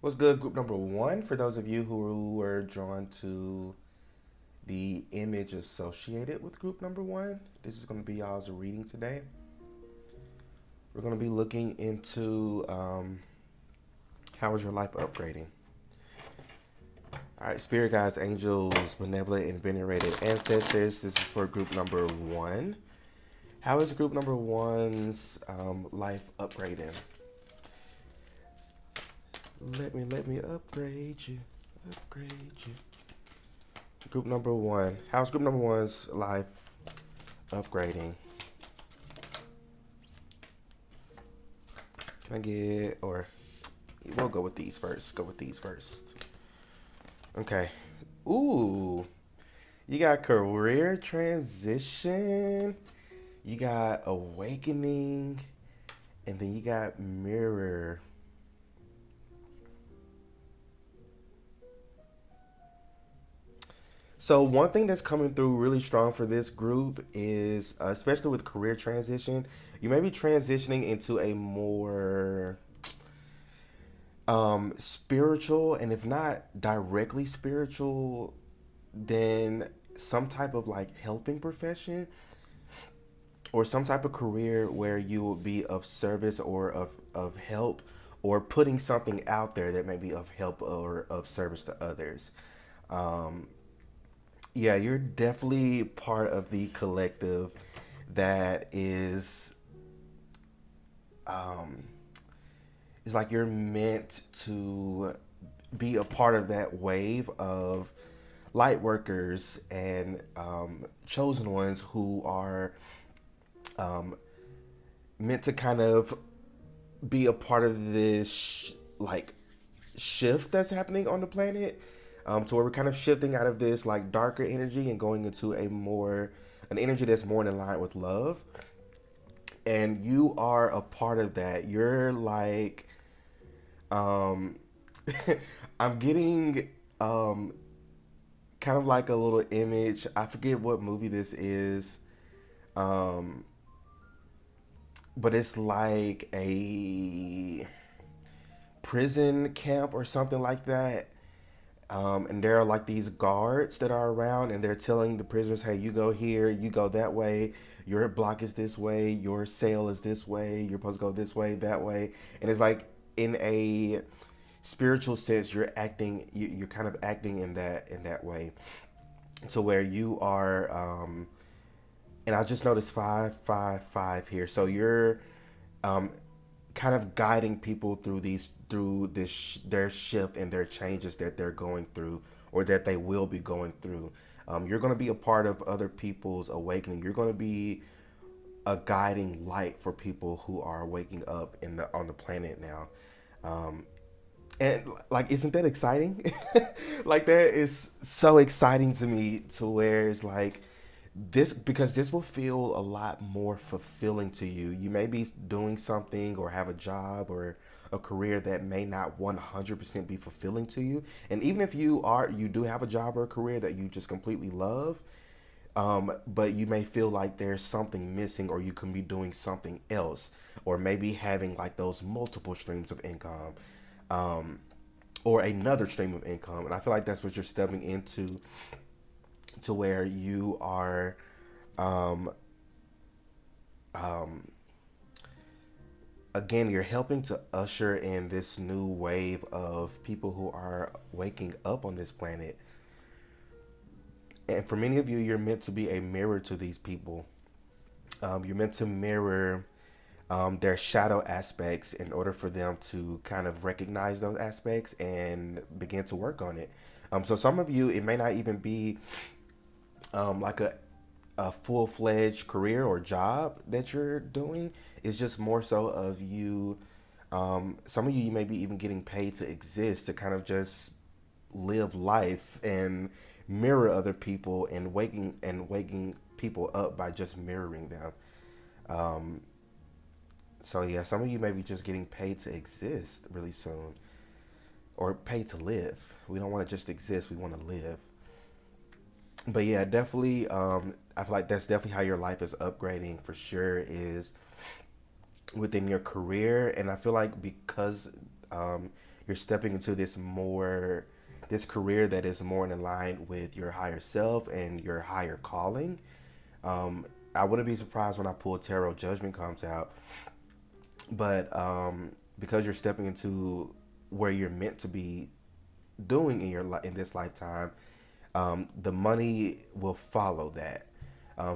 What's good, group number one? For those of you who were drawn to the image associated with group number one, this is going to be y'all's reading today. We're going to be looking into how is your life upgrading? All right, spirit guides, angels, benevolent, and venerated ancestors. This is for group number one. How is group number one's life upgrading? Let me upgrade you. Group number one. How's group number one's life upgrading? Can I get, or we'll go with these first. Go with these first. Okay. Ooh, you got career transition. You got awakening, and then you got mirror. So one thing that's coming through really strong for this group is, especially with career transition, you may be transitioning into a more spiritual, and if not directly spiritual, then some type of like helping profession or some type of career where you will be of service or of help or putting something out there that may be of help or of service to others. Yeah, you're definitely part of the collective that is like you're meant to be a part of that wave of light workers and chosen ones who are meant to kind of be a part of this like shift that's happening on the planet, to where we're kind of shifting out of this like darker energy and going into a more an energy that's more in line with love, and you are a part of that. You're like um I'm getting kind of like a little image. I forget what movie this is, um but it's like a prison camp or something like that. And there are like these guards that are around, and they're telling the prisoners, "Hey, you go here, you go that way. Your block is this way. Your cell is this way. You're supposed to go this way, that way." And it's like in a spiritual sense, you're acting. You're kind of acting in that way, to where you are. And I just noticed 555 here. So you're um, kind of guiding people through this their shift and their changes that they're going through or that they will be going through. You're going to be a part of other people's awakening. You're going to be a guiding light for people who are waking up in the on the planet now. And like, isn't that exciting? Like, that is so exciting to me, to where it's like this, because this will feel a lot more fulfilling to you. You may be doing something or have a job or a career that may not 100% be fulfilling to you. And even if you do have a job or a career that you just completely love, but you may feel like there's something missing, or you can be doing something else, or maybe having like those multiple streams of income, or another stream of income. And I feel like that's what you're stepping into, to where you are um, again, you're helping to usher in this new wave of people who are waking up on this planet. And for many of you, you're meant to be a mirror to these people. You're meant to mirror their shadow aspects in order for them to kind of recognize those aspects and begin to work on it. So some of you, it may not even be like a full fledged career or job that you're doing. It's just more so of you. Some of you may be even getting paid to exist, to kind of just live life and mirror other people, and waking people up by just mirroring them. So yeah, some of you may be just getting paid to exist really soon, or paid to live. We don't want to just exist; we want to live. But yeah, definitely. I feel like that's definitely how your life is upgrading for sure. Is within your career, and I feel like because you're stepping into this career that is more in line with your higher self and your higher calling. um, I wouldn't be surprised when I pull tarot judgment comes out, but because you're stepping into where you're meant to be doing in in this lifetime, the money will follow that.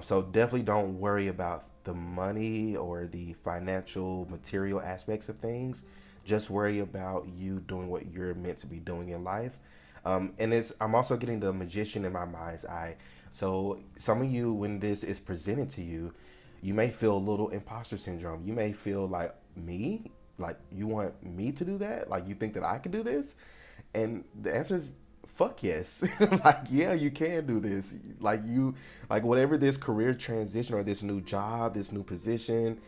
So definitely don't worry about the money or the financial material aspects of things. Just worry about you doing what you're meant to be doing in life. And it's I'm also getting the magician in my mind's eye. So some of you, when this is presented to you, you may feel a little imposter syndrome. You may feel like, me, like you want me to do that, like you think that I can do this, and the answer is fuck yes. Like, yeah, you can do this. Like, you, like whatever this career transition or this new job, this new position,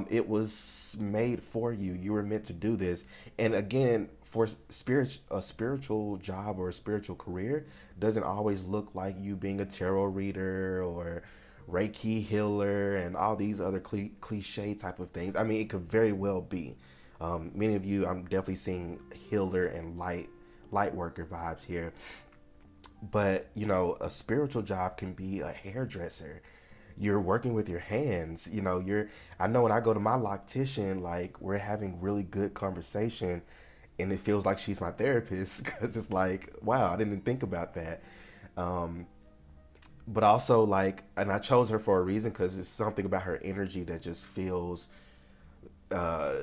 it was made for you. You were meant to do this. And again, for a spiritual job or a spiritual career doesn't always look like you being a tarot reader or Reiki healer and all these other cliche type of things. I mean, it could very well be. Many of you, I'm definitely seeing healer and light worker vibes here. But a spiritual job can be a hairdresser. You're working with your hands. I know when I go to my loctician, like we're having really good conversation, and it feels like she's my therapist because it's like, wow, I didn't think about that. But also, like, and I chose her for a reason because it's something about her energy that just feels uh,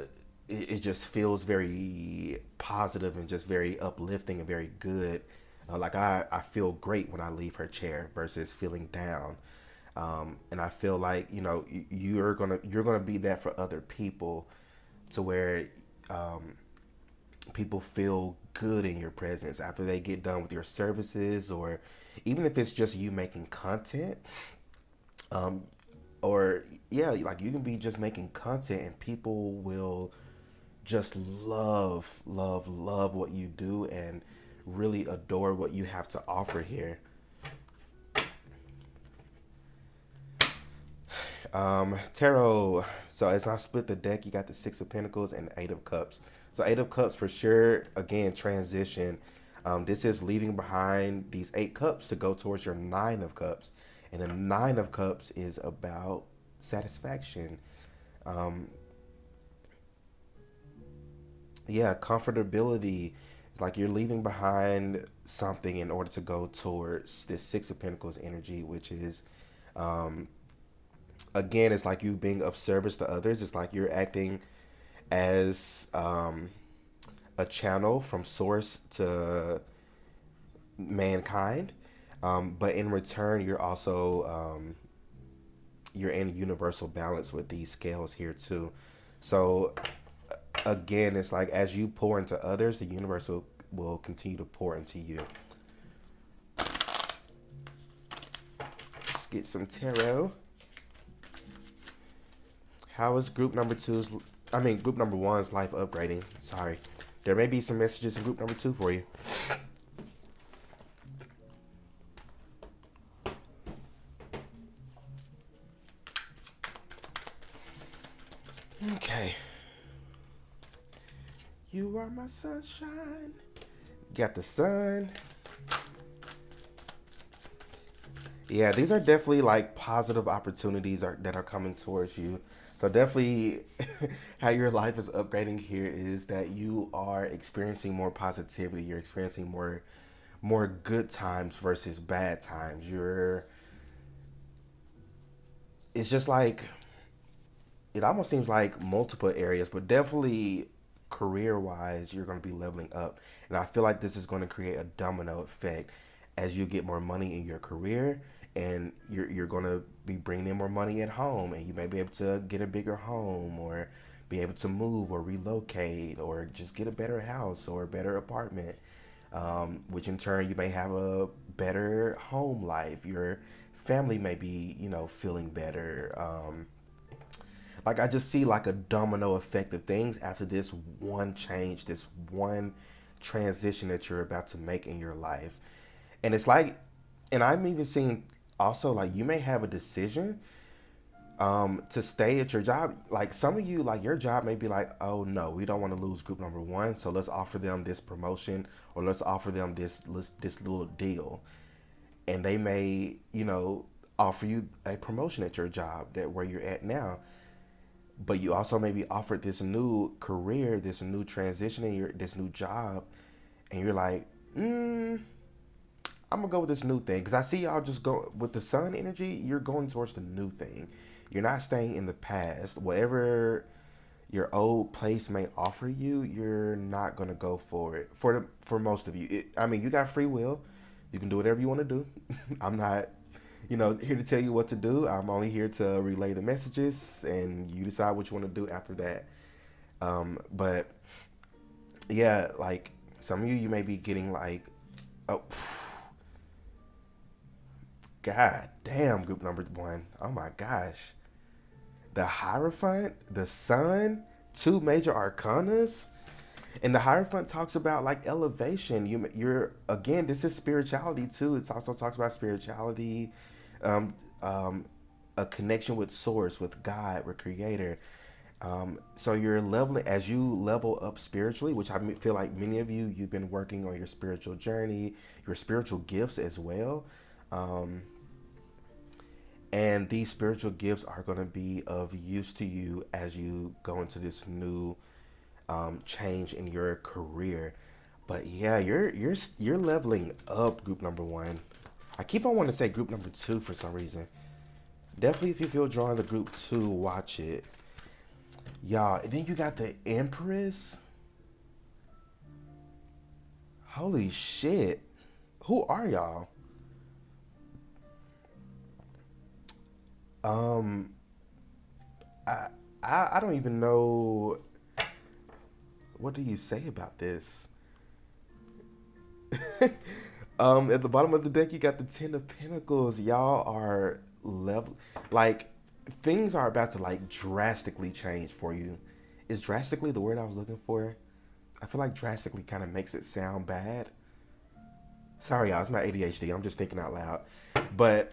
it just feels very positive and just very uplifting and very good. Like, I feel great when I leave her chair versus feeling down. And I feel like you're gonna be that for other people, to where people feel good in your presence after they get done with your services, or even if it's just you making content. Or yeah, like you can be just making content and people will just love what you do and really adore what you have to offer here. Tarot. So as I split the deck, you got the Six of Pentacles and Eight of Cups. So Eight of Cups for sure. Again, transition. This is leaving behind these Eight Cups to go towards your Nine of Cups, and the Nine of Cups is about satisfaction. Um, yeah, comfortability. It's like you're leaving behind something in order to go towards this Six of Pentacles energy, which is again, it's like you being of service to others. It's like you're acting as a channel from source to mankind. But in return, you're also you're in universal balance with these scales here too. So again, it's like as you pour into others, the universe will continue to pour into you. Let's get some tarot. How is group number one's life upgrading? Sorry. There may be some messages in group number two for you. Okay. You are my sunshine. Got the sun. Yeah, these are definitely like positive opportunities that are coming towards you. So definitely, how your life is upgrading here is that you are experiencing more positivity. You're experiencing more good times versus bad times. It's just like, it almost seems like multiple areas, but definitely career wise, you're going to be leveling up. And I feel like this is going to create a domino effect as you get more money in your career, and you're going to be bringing in more money at home, and you may be able to get a bigger home, or be able to move or relocate, or just get a better house or a better apartment, which in turn you may have a better home life. Your family may be, feeling better. Like, I just see like a domino effect of things after this one change, this one transition that you're about to make in your life. And it's like, and I'm even seeing also like you may have a decision To stay at your job, like some of you, like your job may be like, oh no, we don't want to lose group number one, so let's offer them this promotion, or let's offer them this little deal, and they may, offer you a promotion at your job that where you're at now, but you also may be offered this new career, this new transition in your this new job, and you're like, I'm gonna go with this new thing because I see y'all just go with the sun energy. You're going towards the new thing. You're not staying in the past. Whatever your old place may offer you, you're not gonna go for it. For most of you, I mean, you got free will. You can do whatever you want to do. I'm not, here to tell you what to do. I'm only here to relay the messages, and you decide what you want to do after that. But yeah, like some of you, you may be getting like, oh, god damn, group number one. Oh my gosh, the Hierophant, the Sun, two major arcanas. And the Hierophant talks about like elevation. You're again. This is spirituality too. It also talks about spirituality, um, um, a connection with Source, with God, with Creator. So you're leveling as you level up spiritually, which I feel like many of you you've been working on your spiritual journey, your spiritual gifts as well. Um, and these spiritual gifts are going to be of use to you as you go into this new change in your career. But yeah, you're leveling up, group number one. I keep on wanting to say group number two for some reason. Definitely, if you feel drawn to group two, watch it, y'all. And then you got the Empress. Holy shit, who are y'all? Um, I don't even know. What do you say about this? At the bottom of the deck, you got the Ten of Pentacles. Y'all are level, like things are about to like drastically change for you. Is drastically the word I was looking for? I feel like drastically kind of makes it sound bad. Sorry, y'all, it's my ADHD. I'm just thinking out loud. But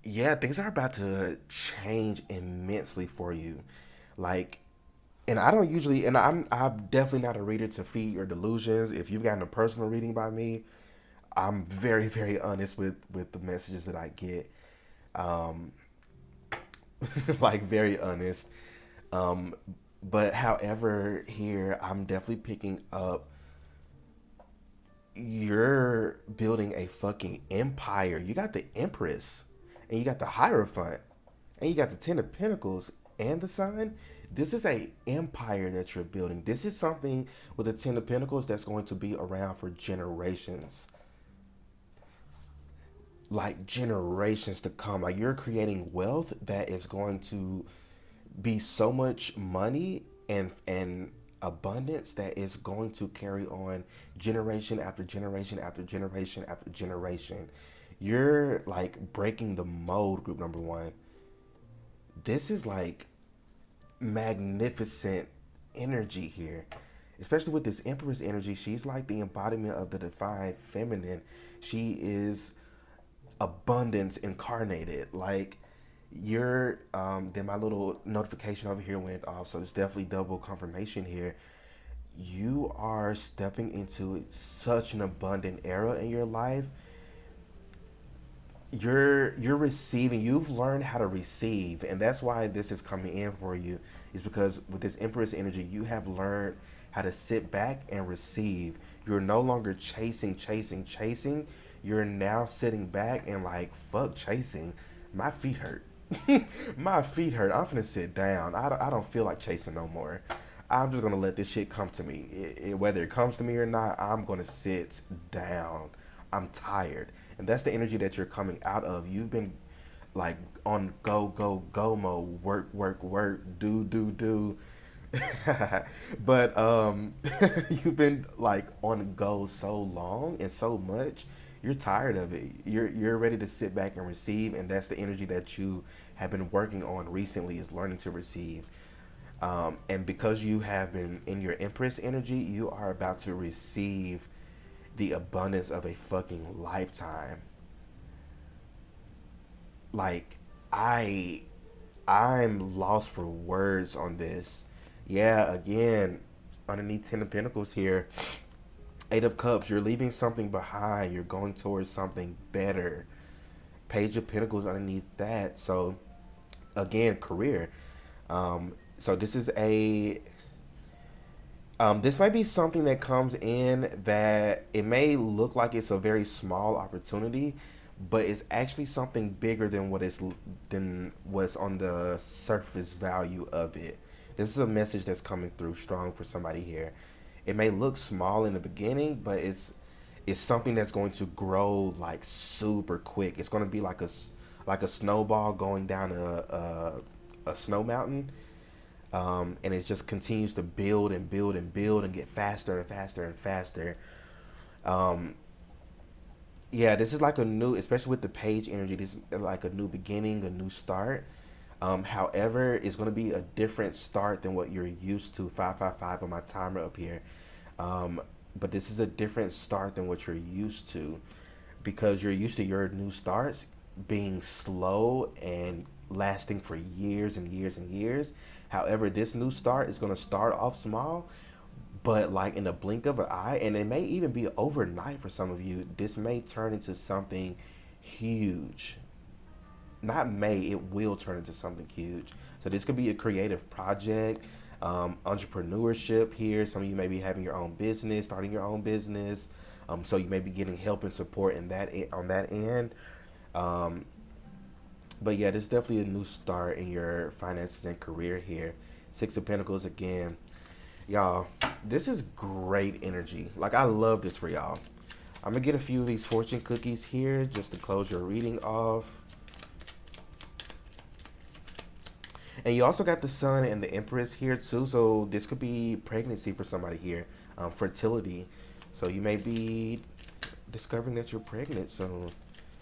yeah, things are about to change immensely for you. Like, and I don't usually, and I'm definitely not a reader to feed your delusions. If you've gotten a personal reading by me, I'm very very honest with the messages that I get. Um, like very honest. Um, but however, here I'm definitely picking up. You're building a fucking empire. You got the Empress, and you got the Hierophant, and you got the Ten of Pentacles and the Sun. This is a empire that you're building. This is something with the Ten of Pentacles that's going to be around for generations, like generations to come. Like you're creating wealth that is going to be so much money and abundance that is going to carry on generation after generation after generation after generation. You're like breaking the mold, group number one. This is like magnificent energy here, especially with this Empress energy. She's like the embodiment of the divine feminine. She is abundance incarnated. Like you're then my little notification over here went off, so it's definitely double confirmation here. You are stepping into such an abundant era in your life. You're receiving. You've learned how to receive, and that's why this is coming in for you, is because with this Empress energy you have learned how to sit back and receive. You're no longer chasing. You're now sitting back and like, fuck chasing, my feet hurt. My feet hurt. I'm finna sit down. I don't feel like chasing no more. I'm just gonna let this shit come to me. Whether it comes to me or not, I'm gonna sit down. I'm tired, and that's the energy that you're coming out of. You've been like on go mode, work, do. But you've been like on go so long and so much, you're tired of it. You're ready to sit back and receive, and that's the energy that you have been working on recently, is learning to receive. And because you have been in your Empress energy, you are about to receive the abundance of a fucking lifetime. Like I I'm lost for words on this. Yeah, again, underneath Ten of Pentacles here, Eight of Cups. You're leaving something behind. You're going towards something better. Page of Pentacles underneath that. So again, career. So this might be something that comes in that it may look like it's a very small opportunity, but it's actually something bigger than what's on the surface value of it. This is a message that's coming through strong for somebody here. It may look small in the beginning, but it's something that's going to grow like super quick. It's going to be like a snowball going down a snow mountain, and it just continues to build and build and build and get faster and faster and faster. Yeah, this is like a new, especially with the page energy. This is like a new beginning, a new start. However, it's going to be a different start than what you're used to. 555 on my timer up here. Um, but this is a different start than what you're used to, because you're used to your new starts being slow and lasting for years and years and years. However, this new start is going to start off small, but like in a blink of an eye, and it may even be overnight for some of you, this may turn into something huge. Not may, it will turn into something huge. So this could be a creative project, entrepreneurship here. Some of you may be having your own business, starting your own business. So you may be getting help and support in that on that end. Um, but yeah, this is definitely a new start in your finances and career here. Six of Pentacles again. Y'all, this is great energy. Like, I love this for y'all. I'm gonna get a few of these fortune cookies here just to close your reading off. And you also got the Sun and the Empress here too. So this could be pregnancy for somebody here, fertility. So you may be discovering that you're pregnant soon.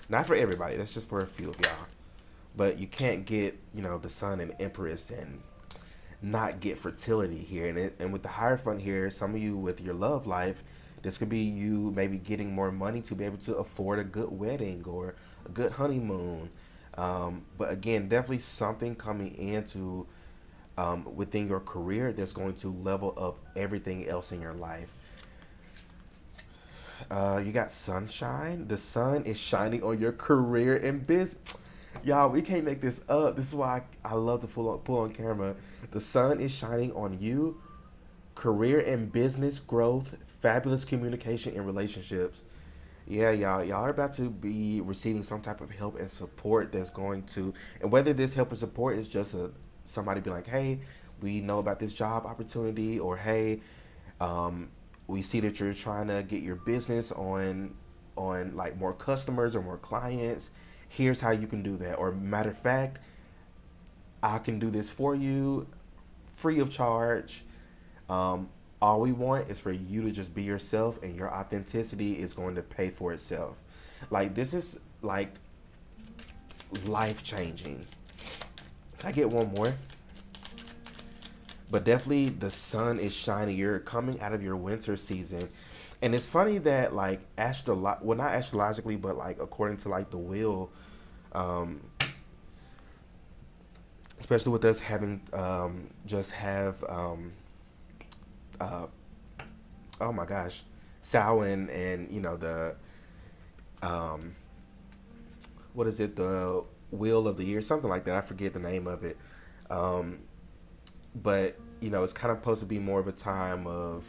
Not for everybody. That's just for a few of y'all. But you can't get, the Sun and Empress and not get fertility here. And with the Hierophant here, some of you with your love life, this could be you maybe getting more money to be able to afford a good wedding or a good honeymoon. But again, definitely something coming into within your career that's going to level up everything else in your life. You got sunshine. The sun is shining on your career and business. Y'all, we can't make this up. This is why I love to pull on camera. The sun is shining on you, career and business growth, fabulous communication and relationships. Yeah, y'all are about to be receiving some type of help and support that's going to, and whether this help and support is just somebody be like, hey, we know about this job opportunity, or hey, um, we see that you're trying to get your business on like more customers or more clients. Here's how you can do that. Or matter of fact, I can do this for you, free of charge. Um, all we want is for you to just be yourself, and your authenticity is going to pay for itself. Like, this is like life changing. Can I get one more? But definitely, the sun is shining. You're coming out of your winter season, and it's funny that like well, not astrologically, but like according to like the wheel, um, especially with us having just have uh, oh my gosh, Samhain, and the um, what is it, the wheel of the year, something like that. I forget the name of it. Um, but it's kind of supposed to be more of a time of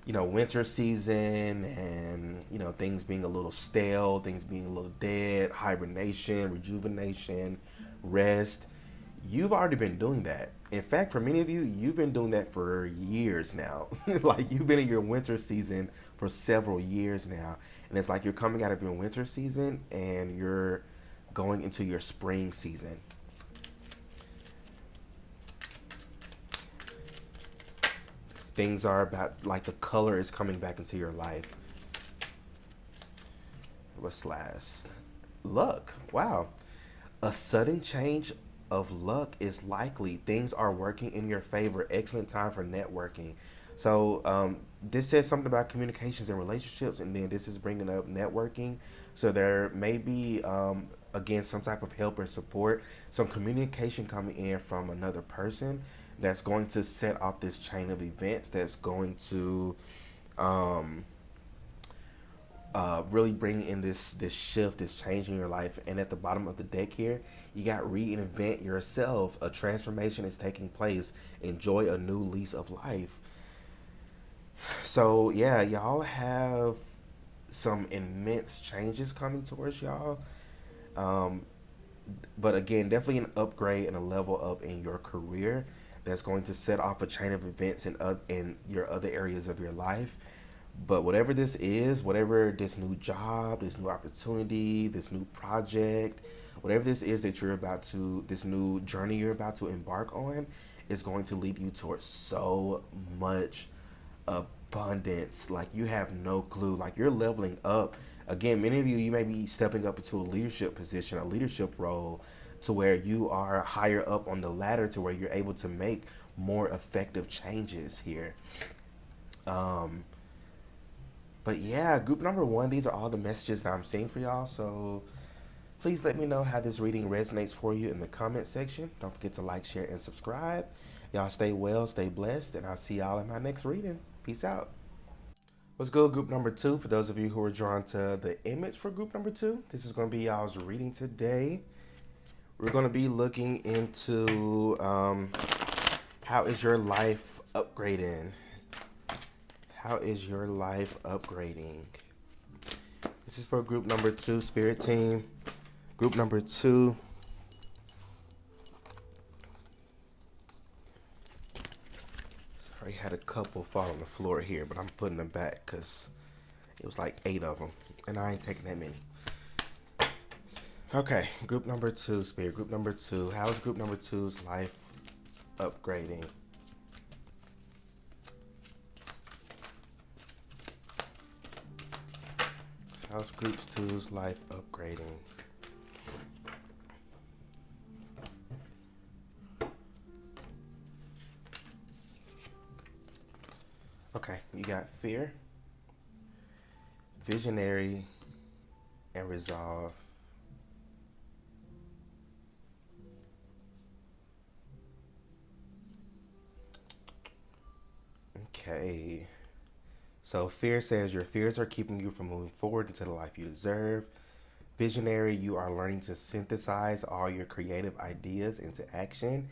winter season, and things being a little stale, things being a little dead, hibernation, rejuvenation, rest. You've already been doing that. In fact, for many of you, you've been doing that for years now. Like, you've been in your winter season for several years now, and it's like you're coming out of your winter season and you're going into your spring season. Things are about, like, the color is coming back into your life. What's last? Luck. Wow. A sudden change of luck is likely. Things are working in your favor. Excellent time for networking. So this says something about communications and relationships, and then this is bringing up networking. So there may be again, some type of help or support, some communication coming in from another person that's going to set off this chain of events that's going to um, really bring in this shift, this change in your life. And at the bottom of the deck here, you got reinvent yourself. A transformation is taking place. Enjoy a new lease of life. So yeah, y'all have some immense changes coming towards y'all. Um, but again, definitely an upgrade and a level up in your career that's going to set off a chain of events in your other areas of your life. But whatever this is, whatever this new job, this new opportunity, this new project, whatever this is that you're about to, this new journey you're about to embark on, is going to lead you towards so much abundance. Like you have no clue. Like you're leveling up. Again, many of you, you may be stepping up into a leadership position, a leadership role, to where you are higher up on the ladder to where you're able to make more effective changes here. Um, but yeah, group number one, these are all the messages that I'm seeing for y'all. So please let me know how this reading resonates for you in the comment section. Don't forget to like, share, and subscribe. Y'all stay well, stay blessed, and I'll see y'all in my next reading. Peace out. What's good, group number two? For those of you who are drawn to the image for group number two, this is going to be y'all's reading today. We're going to be looking into how is your life upgrading? How is your life upgrading? This is for group number two, spirit team. Group number two. Sorry, had a couple fall on the floor here, but I'm putting them back because it was like 8 of them, and I ain't taking that many. Okay, group number two, spirit. Group number two. How is group number two's life upgrading? How's group two's life upgrading? Okay, you got fear, visionary, and resolve. Okay. So fear says your fears are keeping you from moving forward into the life you deserve. Visionary, you are learning to synthesize all your creative ideas into action.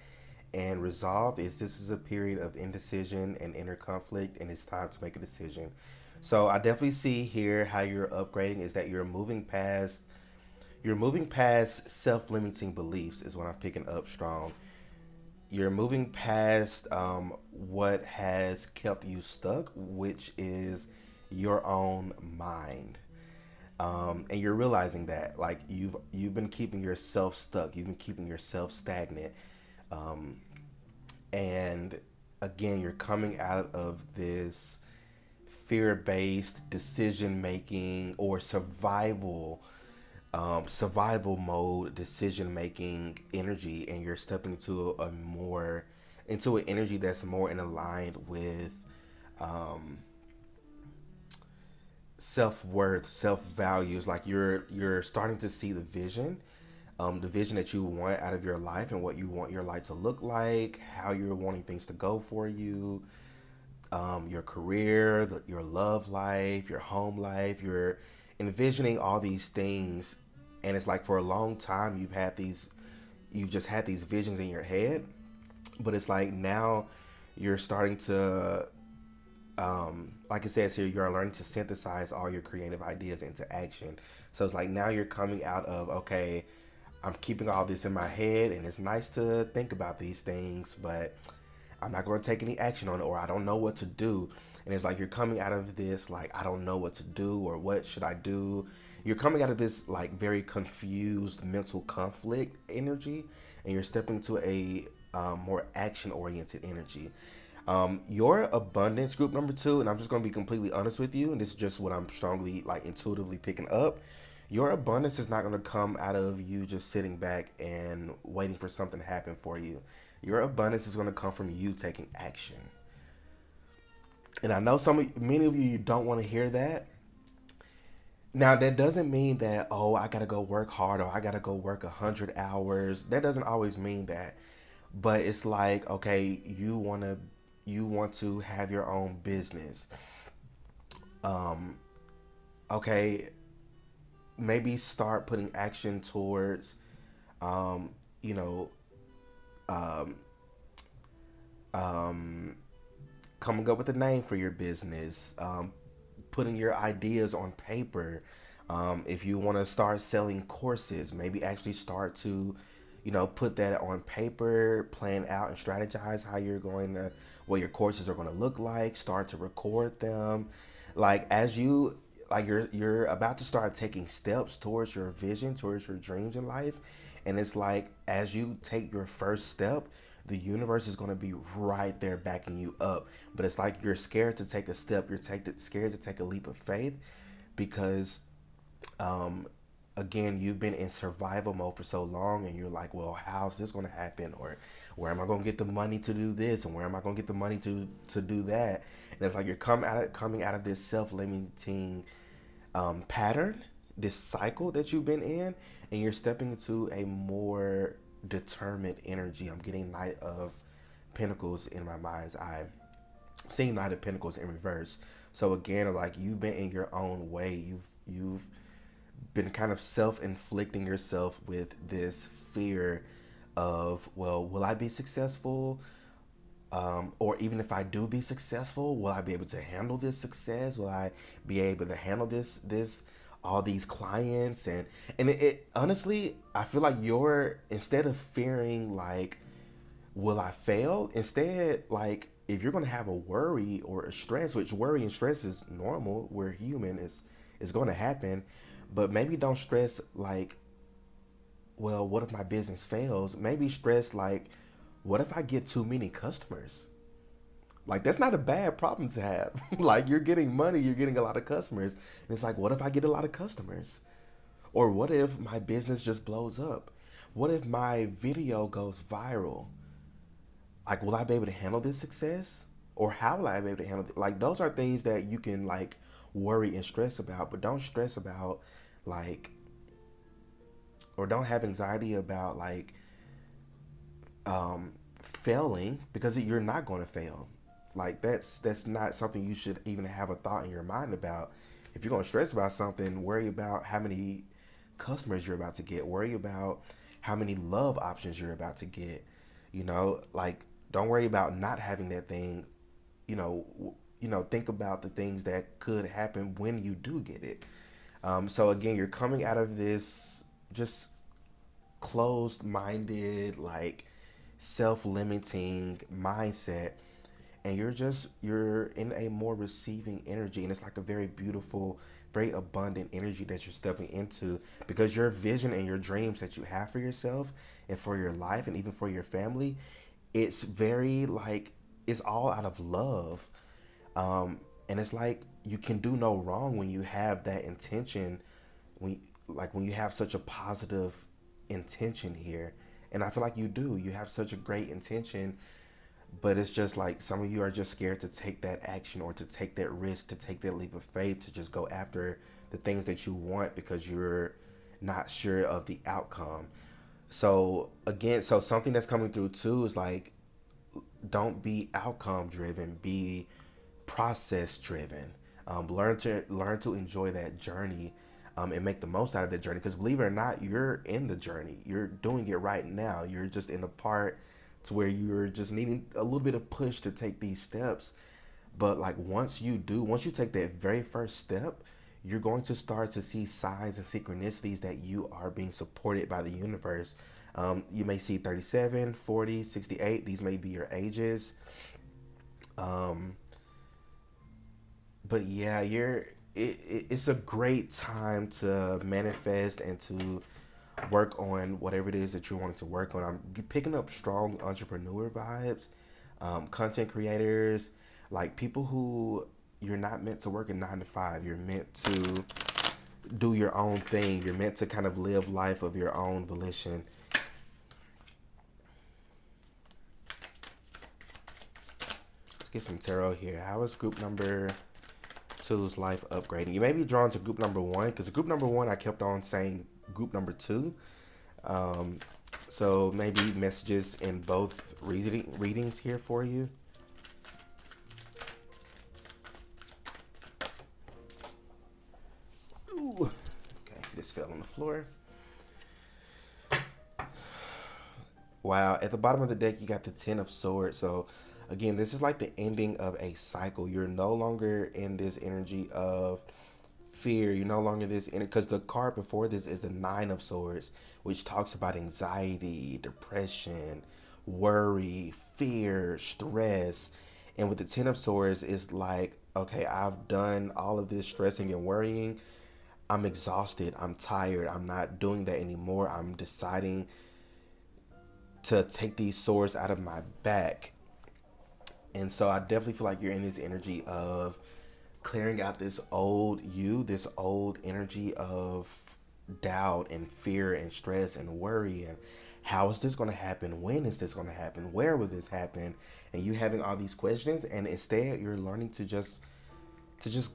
And resolve is this is a period of indecision and inner conflict, and it's time to make a decision. So I definitely see here how you're upgrading is that you're moving past self-limiting beliefs is what I'm picking up strong. You're moving past what has kept you stuck, which is your own mind. And you're realizing that like you've been keeping yourself stuck, you've been keeping yourself stagnant, and again you're coming out of this fear-based decision making or survival mode decision making energy, and you're stepping into an energy that's more in aligned with self-worth, self-values. Like you're starting to see the vision that you want out of your life and what you want your life to look like, how you're wanting things to go for you, your career, your love life, your home life. You're envisioning all these things, and it's like for a long time you've just had these visions in your head, but it's like now you're starting to, like it says here, you're learning to synthesize all your creative ideas into action. So it's like now you're coming out of, okay, I'm keeping all this in my head, and it's nice to think about these things, but I'm not going to take any action on it, or I don't know what to do. And it's like you're coming out of this, like, I don't know what to do, or what should I do. You're coming out of this, like, very confused mental conflict energy, and you're stepping to a more action oriented energy. Your abundance, group number two, and I'm just going to be completely honest with you, and this is just what I'm strongly, like, intuitively picking up. Your abundance is not going to come out of you just sitting back and waiting for something to happen for you. Your abundance is going to come from you taking action. And I know many of you don't want to hear that, Now that doesn't mean that, oh, I gotta go work hard or I gotta go work 100 hours. That doesn't always mean that. But it's like, okay, you want to have your own business. Okay, maybe start putting action towards, you know, coming up with a name for your business, putting your ideas on paper. If you want to start selling courses, maybe actually start to, put that on paper, plan out and strategize how you're going to, what your courses are going to look like. Start to record them, like as you, like you're about to start taking steps towards your vision, towards your dreams in life, and it's like as you take your first step, the universe is going to be right there backing you up. But it's like you're scared to take a step. Scared to take a leap of faith because, um, again, you've been in survival mode for so long, and you're like, well, how's this going to happen? Or where am I going to get the money to do this? And where am I going to get the money to do that? And it's like you're coming out of this self-limiting, pattern, this cycle that you've been in, and you're stepping into a more determined energy. I'm getting Knight of Pentacles in my mind's eye. I'm seeing Knight of Pentacles in reverse. So again, like you've been in your own way. You've been kind of self-inflicting yourself with this fear of, well, will I be successful? Or even if I do be successful, will I be able to handle this success? Will I be able to handle this all these clients? And it honestly, I feel like you're, instead of fearing like, will I fail? Instead, like if you're gonna have a worry or a stress, which worry and stress is normal, we're human, is going to happen, but maybe don't stress like, well, what if my business fails? Maybe stress like, what if I get too many customers? Like that's not a bad problem to have. Like you're getting money, you're getting a lot of customers. And it's like, what if I get a lot of customers? Or what if my business just blows up? What if my video goes viral? Like, will I be able to handle this success? Or how will I be able to handle it? Like those are things that you can like worry and stress about, but don't stress about like, or don't have anxiety about like, failing, because you're not going to fail. Like that's not something you should even have a thought in your mind about. If you're going to stress about something, worry about how many customers you're about to get. Worry about how many love options you're about to get. Like don't worry about not having that thing. Think about the things that could happen when you do get it. So again, you're coming out of this just closed minded, like self limiting mindset, and you're in a more receiving energy, and it's like a very beautiful, very abundant energy that you're stepping into, because your vision and your dreams that you have for yourself and for your life and even for your family, it's very like, it's all out of love. And it's like you can do no wrong when you have that intention, when when you have such a positive intention here. And I feel like you have such a great intention, but it's just like some of you are just scared to take that action or to take that risk, to take that leap of faith, to just go after the things that you want because you're not sure of the outcome. So again, so something that's coming through too is like, don't be outcome driven, be process driven. Learn to enjoy that journey, and make the most out of that journey, because believe it or not, you're in the journey, you're doing it right now, you're just in a part to where you're just needing a little bit of push to take these steps. But like once you take that very first step, you're going to start to see signs and synchronicities that you are being supported by the universe. You may see 37, 40, 68. These may be your ages. But yeah, it's a great time to manifest and to work on whatever it is that you're wanting to work on. I'm picking up strong entrepreneur vibes, content creators, like people who, you're not meant to work a 9 to 5. You're meant to do your own thing. You're meant to kind of live life of your own volition. Let's get some tarot here. How is group number Two is life upgrading. You may be drawn to group number one because group number one, I kept on saying group number two. Um, so maybe messages in both readings here for you. Ooh. Okay, this fell on the floor. Wow, at the bottom of the deck, you got the Ten of Swords. So, again, this is like the ending of a cycle. You're no longer in this energy of fear. You're no longer this in because the card before this is the Nine of Swords, which talks about anxiety, depression, worry, fear, stress. And with the Ten of Swords, it's like, okay, I've done all of this stressing and worrying. I'm exhausted. I'm tired. I'm not doing that anymore. I'm deciding to take these swords out of my back. And so I definitely feel like you're in this energy of clearing out this old you, this old energy of doubt and fear and stress and worry and how is this going to happen? When is this going to happen? Where will this happen? And you having all these questions, and instead you're learning to just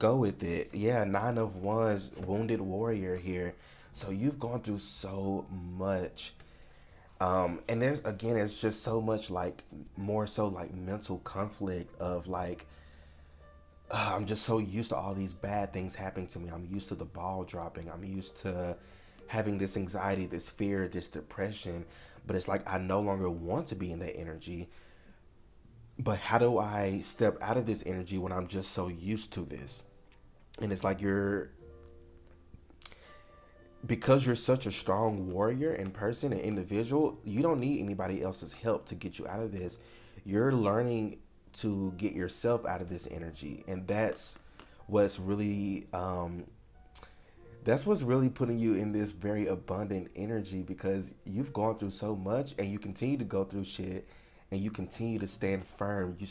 go with it. Yeah, Nine of Wands, wounded warrior here. So you've gone through so much. And there's again, it's just so much like more so like mental conflict of like, I'm just so used to all these bad things happening to me. I'm used to the ball dropping. I'm used to having this anxiety, this fear, this depression. But it's like I no longer want to be in that energy. But how do I step out of this energy when I'm just so used to this? And it's like because you're such a strong warrior in person and individual, you don't need anybody else's help to get you out of this. You're learning to get yourself out of this energy, and what's really that's what's really putting you in this very abundant energy because you've gone through so much and you continue to go through shit and you continue to stand firm. You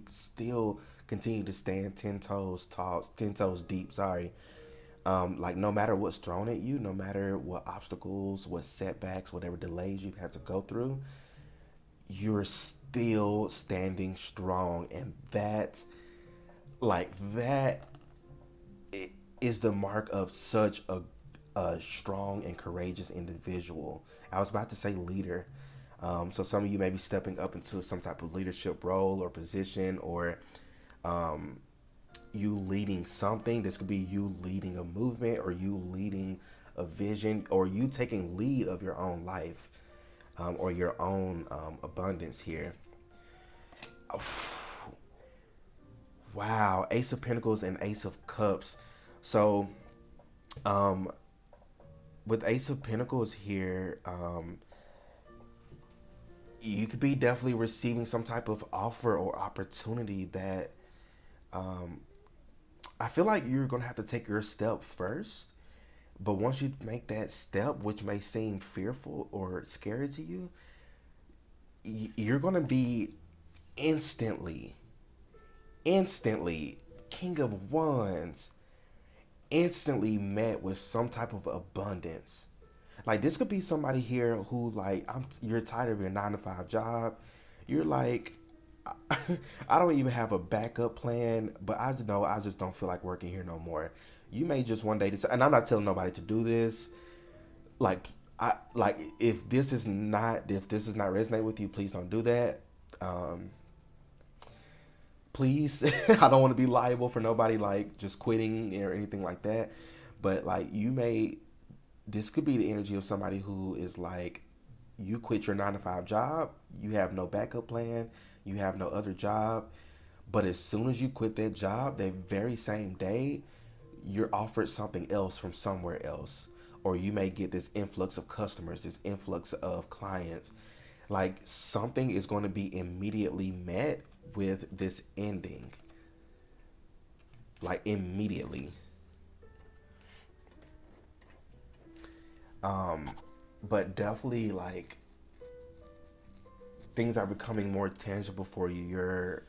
still continue to stand 10 toes tall, 10 toes deep, sorry. Like no matter what's thrown at you, no matter what obstacles, what setbacks, whatever delays you've had to go through, you're still standing strong, and that is the mark of such a strong and courageous individual. I was about to say leader. So some of you may be stepping up into some type of leadership role or position, or you leading something. This could be you leading a movement, or you leading a vision, or you taking lead of your own life, or your own abundance here. Wow, Ace of Pentacles and Ace of Cups. So, um, with Ace of Pentacles here, you could be definitely receiving some type of offer or opportunity that I feel like you're gonna have to take your step first. But once you make that step, which may seem fearful or scary to you, you're gonna be instantly, instantly King of Wands, instantly met with some type of abundance. Like this could be somebody here who like you're tired of your 9 to 5 job. You're like, I don't even have a backup plan, but I just know I just don't feel like working here no more. You may just one day decide, and I'm not telling nobody to do this. Like if this is not resonate with you, please don't do that. Um, please, I don't want to be liable for nobody like just quitting or anything like that. But like this could be the energy of somebody who is like, you quit your 9 to 5 job, you have no backup plan, you have no other job, but as soon as you quit that job, that very same day, you're offered something else from somewhere else. Or you may get this influx of customers, this influx of clients. Like something is going to be immediately met with this ending. Like immediately. But definitely like things are becoming more tangible for you. Your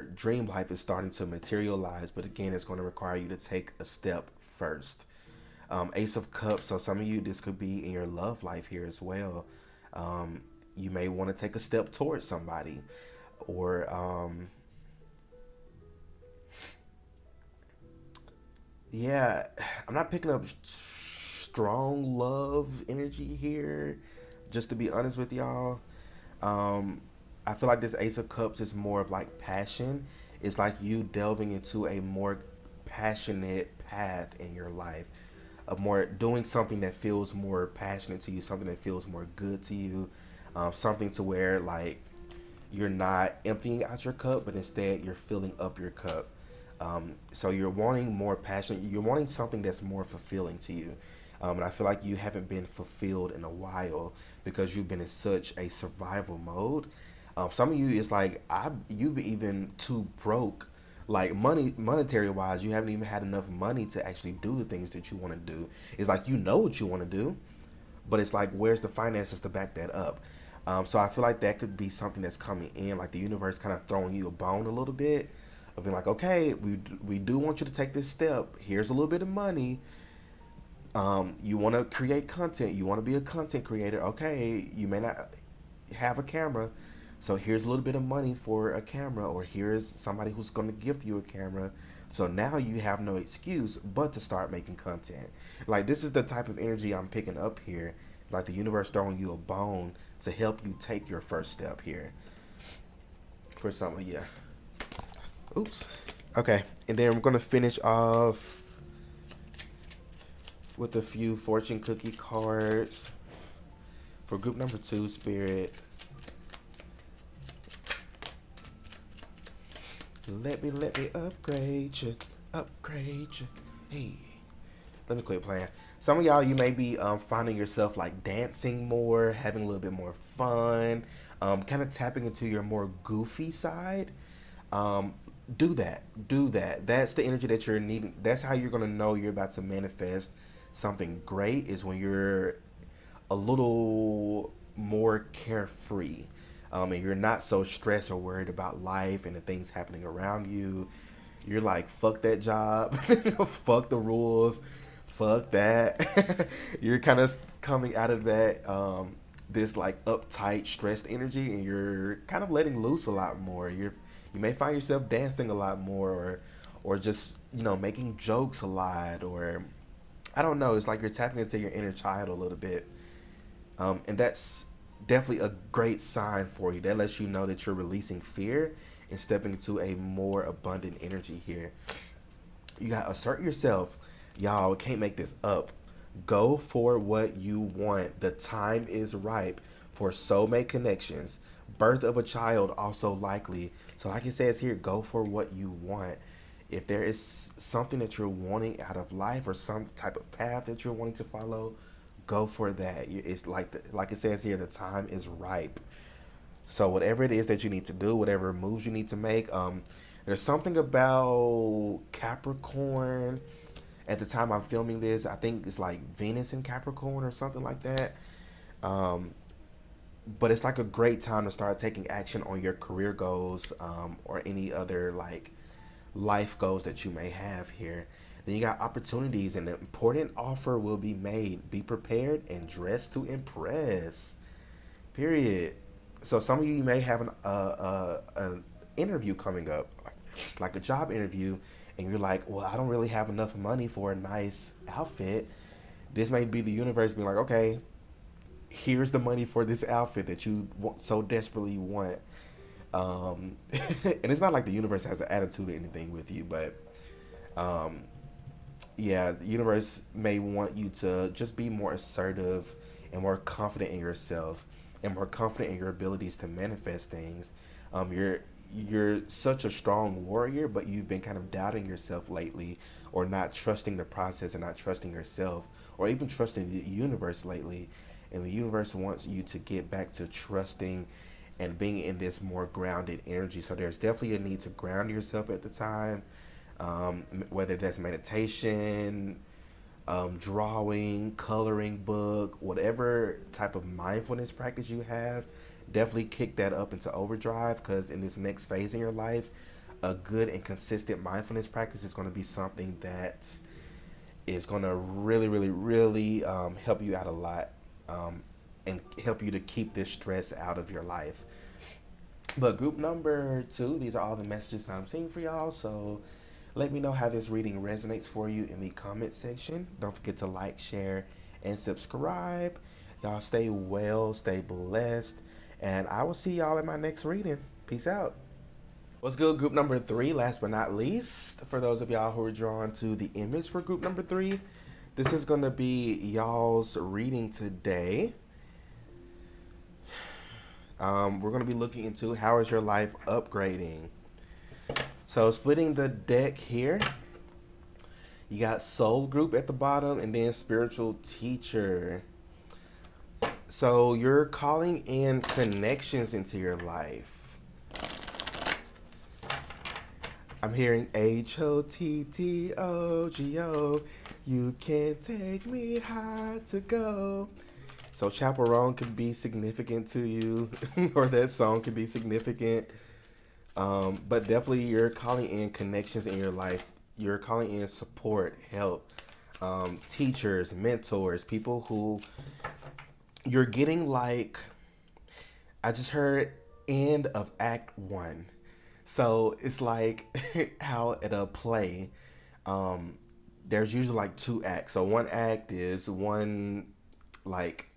dream life is starting to materialize, but again, it's going to require you to take a step first. Ace of Cups. So some of you, this could be in your love life here as well. You may want to take a step towards somebody, or Yeah, I'm not picking up strong love energy here. Just to be honest with y'all, um, I feel like this Ace of Cups is more of like passion. It's like you delving into a more passionate path in your life, of more doing something that feels more passionate to you, something that feels more good to you, something to where like you're not emptying out your cup, but instead you're filling up your cup. So you're wanting more passion. You're wanting something that's more fulfilling to you. And I feel like you haven't been fulfilled in a while because you've been in such a survival mode. Some of you is like you've been even too broke, like monetary wise. You haven't even had enough money to actually do the things that you want to do. It's like you know what you want to do, but it's like where's the finances to back that up. So I feel like that could be something that's coming in, like the universe kind of throwing you a bone a little bit, of being like, okay, we do want you to take this step. Here's a little bit of money. You want to create content. You want to be a content creator. Okay, you may not have a camera, so here's a little bit of money for a camera, or here's somebody who's going to gift you a camera. So now you have no excuse but to start making content. Like this is the type of energy I'm picking up here. Like the universe throwing you a bone to help you take your first step here. For some of you. Oops. Okay, and then we're gonna finish off with a few fortune cookie cards for group number two. Spirit, let me upgrade you. Hey, let me quit playing. Some of y'all, you may be finding yourself like dancing more, having a little bit more fun, kind of tapping into your more goofy side. Um, do that. Do that. That's the energy that you're needing. That's how you're gonna know you're about to manifest something great. Is when you're a little more carefree. And you're not so stressed or worried about life and the things happening around you. You're like, fuck that job, fuck the rules, fuck that. You're kind of coming out of that, this like uptight, stressed energy, and you're kind of letting loose a lot more. You may find yourself dancing a lot more, or just making jokes a lot, or I don't know. It's like you're tapping into your inner child a little bit, and that's definitely a great sign for you. That lets you know that you're releasing fear and stepping into a more abundant energy here. You gotta assert yourself. Y'all can't make this up. Go for what you want. The time is ripe for soulmate connections. Birth of a child also likely. So, like it says here, go for what you want. If there is something that you're wanting out of life or some type of path that you're wanting to follow, go for that. It's like it says here, the time is ripe. So whatever it is that you need to do, whatever moves you need to make, there's something about Capricorn. At the time I'm filming this, I think it's like Venus in Capricorn or something like that. Um, but it's like a great time to start taking action on your career goals, or any other like life goals that you may have here. Then you got opportunities, and an important offer will be made. Be prepared and dress to impress. Period. So some of you may have an interview coming up, like a job interview, and you're like, well, I don't really have enough money for a nice outfit. This may be the universe being like, okay, here's the money for this outfit that you want, so desperately want. And it's not like the universe has an attitude or anything with you, but um, yeah, the universe may want you to just be more assertive and more confident in yourself and more confident in your abilities to manifest things. You're such a strong warrior, but you've been kind of doubting yourself lately, or not trusting the process and not trusting yourself, or even trusting the universe lately. And the universe wants you to get back to trusting and being in this more grounded energy. So there's definitely a need to ground yourself at the time, whether that's meditation, drawing, coloring book, whatever type of mindfulness practice you have, definitely kick that up into overdrive, because in this next phase in your life, a good and consistent mindfulness practice is going to be something that is going to really, really, really help you out a lot, and help you to keep this stress out of your life. But group number two, these are all the messages that I'm seeing for y'all. So Let me know how this reading resonates for you in the comment section. Don't forget to like, share, and subscribe. Y'all stay well, stay blessed, and I will see y'all in my next reading. Peace out. What's good, group number three? Last but not least, for those of y'all who are drawn to the image for group number three, this is going to be y'all's reading today. We're going to be looking into how is your life upgrading. So, splitting the deck here, you got soul group at the bottom and then spiritual teacher. So, you're calling in connections into your life. I'm hearing HOTTOGO. You can't take me high to go. So chaperone could be significant to you, or that song could be significant. But definitely, you're calling in connections in your life. You're calling in support, help, teachers, mentors, people who you're getting like. I just heard end of Act One. So it's like how at a play, there's usually like two acts. So one act is one, like,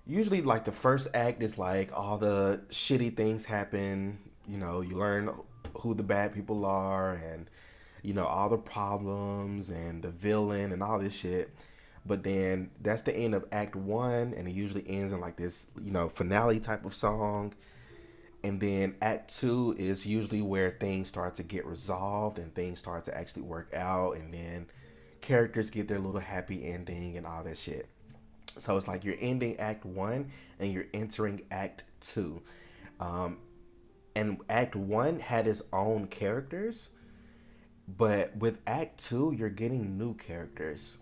usually like the first act is like all the shitty things happen. You know, you learn who the bad people are, and you know all the problems and the villain and all this shit. But then that's the end of Act One, and it usually ends in like this, you know, finale type of song. And then Act Two is usually where things start to get resolved and things start to actually work out, and then characters get their little happy ending and all that shit. So it's like you're ending Act One and you're entering Act Two. Um, and Act One had its own characters, but with Act Two, you're getting new characters.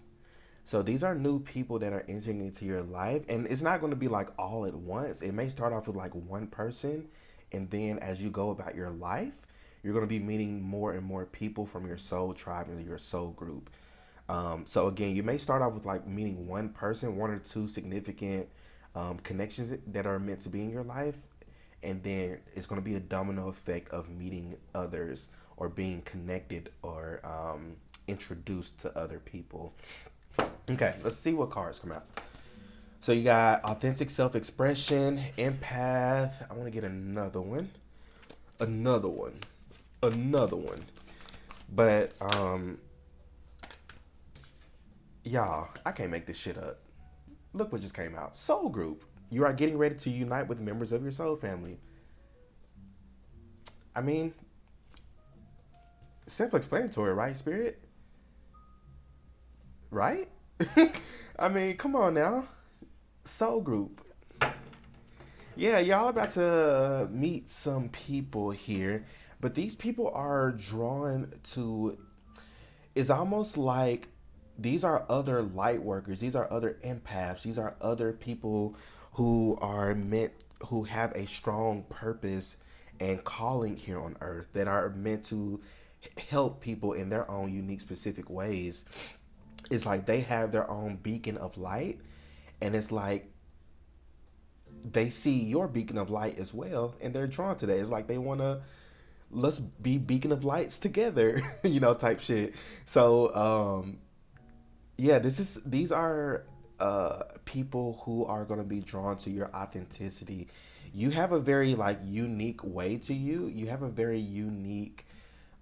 So these are new people that are entering into your life, and it's not going to be like all at once. It may start off with like one person, and then as you go about your life, you're going to be meeting more and more people from your soul tribe and your soul group. So again, you may start off with like meeting one person, one or two significant connections that are meant to be in your life, and then it's going to be a domino effect of meeting others or being connected or introduced to other people. Okay, let's see what cards come out. So you got authentic self-expression, empath. I want to get another one, another one, another one. But y'all, I can't make this shit up. Look what just came out. Soul group. You are getting ready to unite with members of your soul family. I mean, self-explanatory, right, Spirit? Right? I mean, come on now. Soul group. Yeah, y'all about to meet some people here, but these people are drawn to. It's almost like these are other light workers. These are other empaths. These are other people who are meant, who have a strong purpose and calling here on earth, that are meant to help people in their own unique specific ways. It's like they have their own beacon of light, and it's like they see your beacon of light as well, and they're drawn to that. It's like they want to, let's be beacon of lights together, you know, type shit. So yeah, these are people who are going to be drawn to your authenticity. You have a very like unique way to you. You have a very unique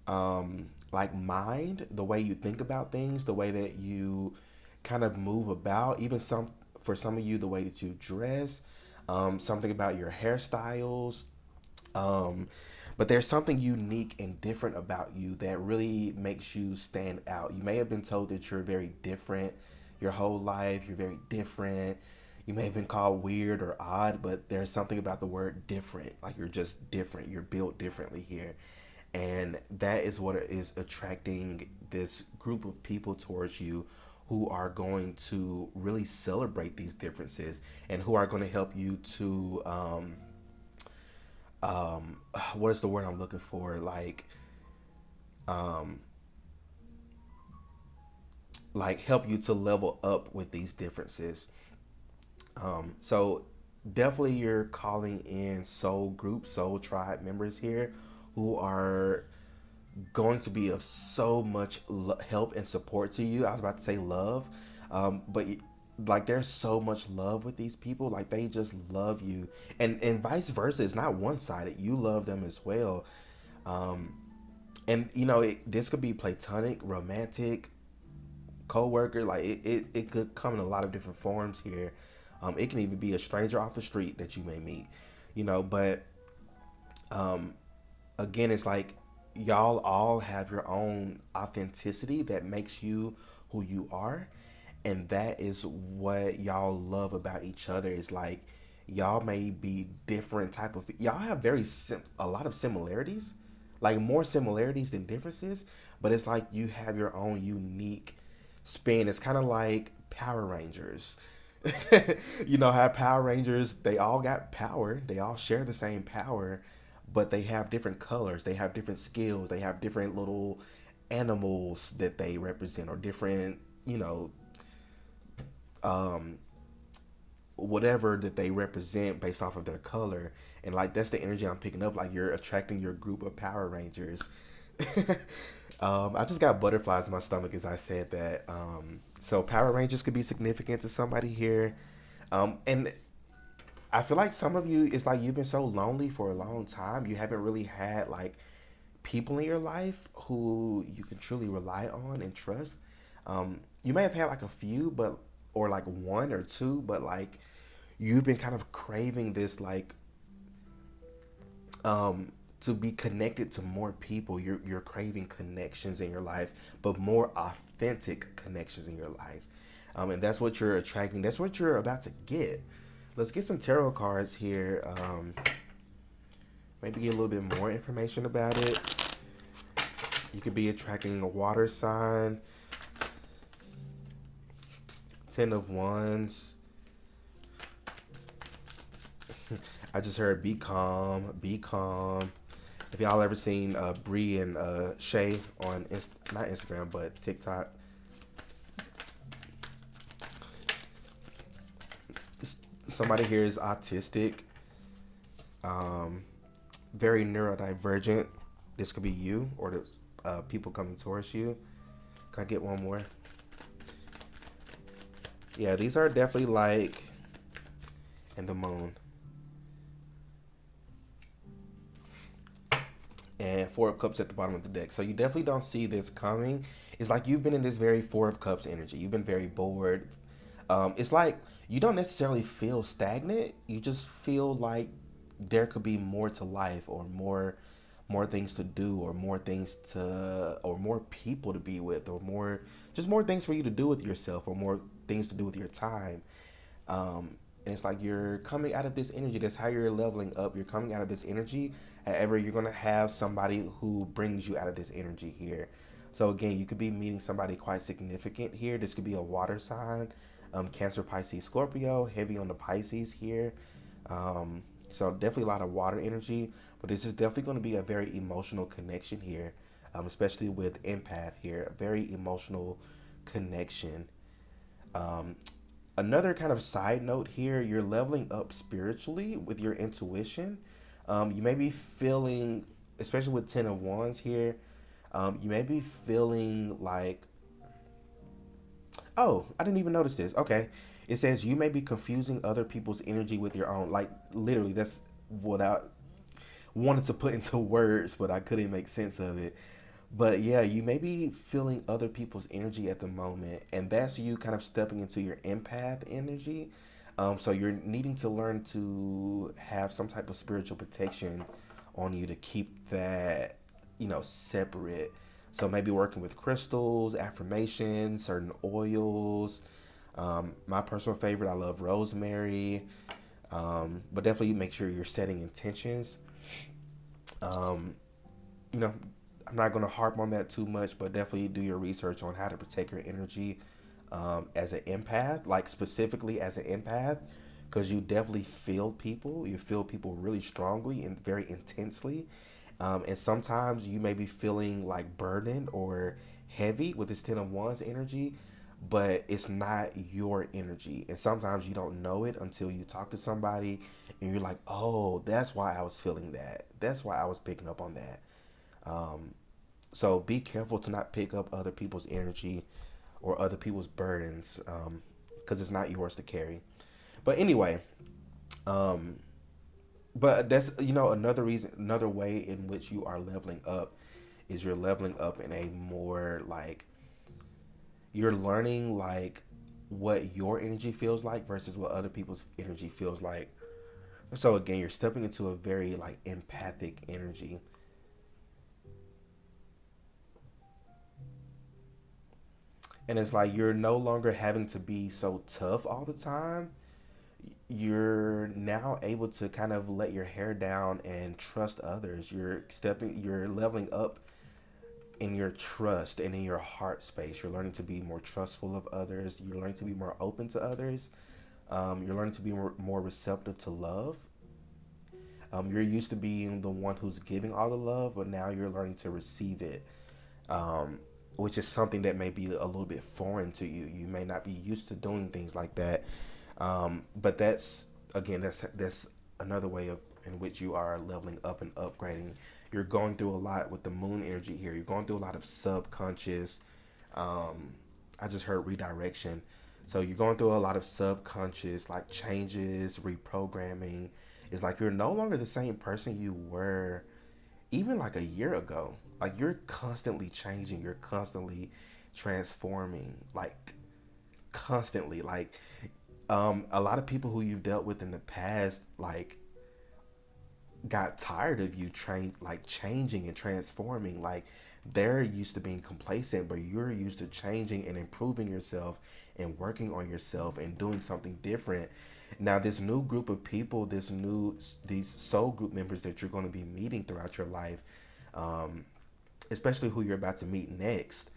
like mind, the way you think about things, the way that you kind of move about, even some, for some of you, the way that you dress, something about your hairstyles. Um, but there's something unique and different about you that really makes you stand out. You may have been told that you're very different your whole life. You're very different. You may have been called weird or odd, but there's something about the word different. Like you're just different. You're built differently here. And that is what is attracting this group of people towards you, who are going to really celebrate these differences and who are going to help you to what is the word I'm looking for, like help you to level up with these differences. So definitely you're calling in soul group, soul tribe members here who are going to be of so much help and support to you. I was about to say love, but like there's so much love with these people. Like they just love you, and vice versa. It's not one sided. You love them as well. And this could be platonic, romantic, co-worker. Like it could come in a lot of different forms here. It can even be a stranger off the street that you may meet. But again, it's like y'all all have your own authenticity that makes you who you are, and that is what y'all love about each other. Is like y'all may be different type of y'all have a lot of similarities, like more similarities than differences, but it's like you have your own unique spin. It's kind of like Power Rangers. How Power Rangers, they all got power, they all share the same power, but they have different colors, they have different skills, they have different little animals that they represent, or different, whatever that they represent based off of their color. And like that's the energy I'm picking up. Like you're attracting your group of Power Rangers. I just got butterflies in my stomach as I said that. So Power Rangers could be significant to somebody here. And I feel like some of you, it's like you've been so lonely for a long time. You haven't really had like people in your life who you can truly rely on and trust. You may have had like a few, but or like one or two, but like you've been kind of craving this like to be connected to more people. You're craving connections in your life, but more authentic connections in your life. And that's what you're attracting. That's what you're about to get. Let's get some tarot cards here. Maybe get a little bit more information about it. You could be attracting a water sign. Ten of Wands. I just heard be calm, be calm. If y'all ever seen Bree and Shay on not Instagram but TikTok, somebody here is autistic, very neurodivergent. This could be you or there's people coming towards you. Can I get one more? Yeah, these are definitely like in the moon. And Four of Cups at the bottom of the deck. So you definitely don't see this coming. It's like you've been in this very Four of Cups energy. You've been very bored. It's like you don't necessarily feel stagnant. You just feel like there could be more to life, or more things to do, or more things to, or more people to be with, or more things for you to do with yourself, or more things to do with your time. And it's like you're coming out of this energy. That's how you're leveling up. You're coming out of this energy. However, you're going to have somebody who brings you out of this energy here. So again, you could be meeting somebody quite significant here. This could be a water sign, Cancer, Pisces, Scorpio, heavy on the Pisces here. So definitely a lot of water energy, but this is definitely going to be a very emotional connection here, especially with empath here. A very emotional connection. Um, Another kind of side note here, you're leveling up spiritually with your intuition. You may be feeling, especially with Ten of Wands here, you may be feeling like, oh, I didn't even notice this. Okay. It says you may be confusing other people's energy with your own. Like, literally, that's what I wanted to put into words, but I couldn't make sense of it. But yeah, you may be feeling other people's energy at the moment, and that's you kind of stepping into your empath energy. So you're needing to learn to have some type of spiritual protection on you to keep that, separate. So maybe working with crystals, affirmations, certain oils. My personal favorite, I love rosemary. But definitely make sure you're setting intentions. Um, you know, I'm not going to harp on that too much, but definitely do your research on how to protect your energy as an empath, like specifically as an empath, because you definitely feel people. You feel people really strongly and very intensely. And sometimes you may be feeling like burdened or heavy with this Ten of Wands energy, but it's not your energy. And sometimes you don't know it until you talk to somebody and you're like, oh, that's why I was feeling that. That's why I was picking up on that. So be careful to not pick up other people's energy or other people's burdens, because it's not yours to carry. But anyway, um, but that's, another reason, another way in which you are leveling up is you're leveling up in a more like, you're learning like what your energy feels like versus what other people's energy feels like. So again, you're stepping into a very like empathic energy. And it's like you're no longer having to be so tough all the time. You're now able to kind of let your hair down and trust others. You're leveling up in your trust and in your heart space. You're learning to be more trustful of others. You're learning to be more open to others. You're learning to be more receptive to love. You're used to being the one who's giving all the love, but now you're learning to receive it, um, which is something that may be a little bit foreign to you. You may not be used to doing things like that, but that's again that's another way of in which you are leveling up and upgrading. You're going through a lot with the moon energy here. You're going through a lot of subconscious. Um, I just heard redirection. So you're going through a lot of subconscious like changes, reprogramming. It's like you're no longer the same person you were even like a year ago. Like you're constantly changing, you're constantly transforming, like constantly. Like a lot of people who you've dealt with in the past, like got tired of you like changing and transforming. Like they're used to being complacent, but you're used to changing and improving yourself and working on yourself and doing something different. Now this new group of people, these soul group members that you're going to be meeting throughout your life, um, especially who you're about to meet next.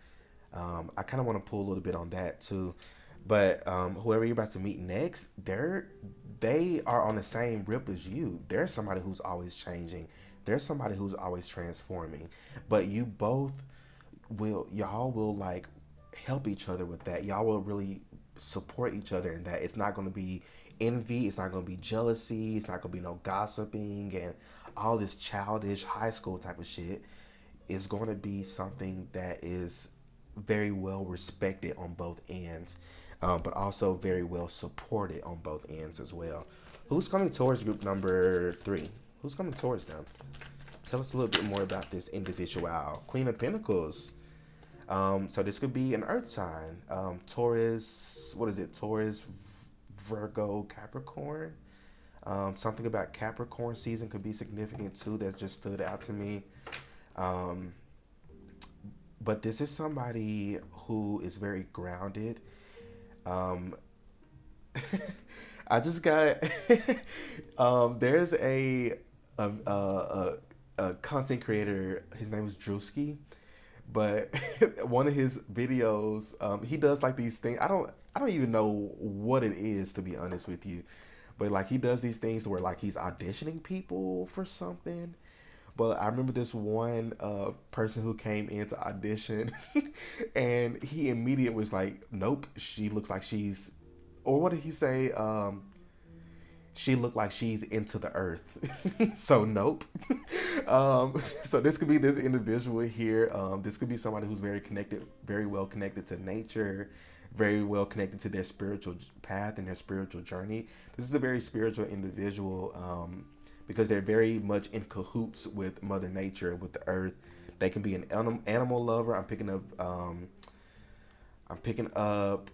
I kind of want to pull a little bit on that too, but whoever you're about to meet next, they are on the same rip as you. They're somebody who's always changing. They're somebody who's always transforming. But you both y'all will like help each other with that. Y'all will really support each other in that. It's not going to be envy. It's not going to be jealousy. It's not going to be no gossiping and all this childish high school type of shit. It's going to be something that is very well respected on both ends, but also very well supported on both ends as well. Who's coming towards group number three? Who's coming towards them? Tell us a little bit more about this individual. Queen of Pentacles. So this could be an Earth sign. Taurus. What is it? Taurus, Virgo, Capricorn. Something about Capricorn season could be significant too. That just stood out to me. Um, but this is somebody who is very grounded. Um, I just got there's a content creator. His name is Drewski, but one of his videos, he does like these things. I don't even know what it is, to be honest with you, but like he does these things where like he's auditioning people for something. But I remember this one person who came in to audition, and he immediately was like, "Nope, she looks like she's," or what did he say? She looked like she's into the earth. So nope. So this could be this individual here. This could be somebody who's very connected, very well connected to nature, very well connected to their spiritual path and their spiritual journey. This is a very spiritual individual, because they're very much in cahoots with Mother Nature, with the earth. They can be an animal lover. I'm picking up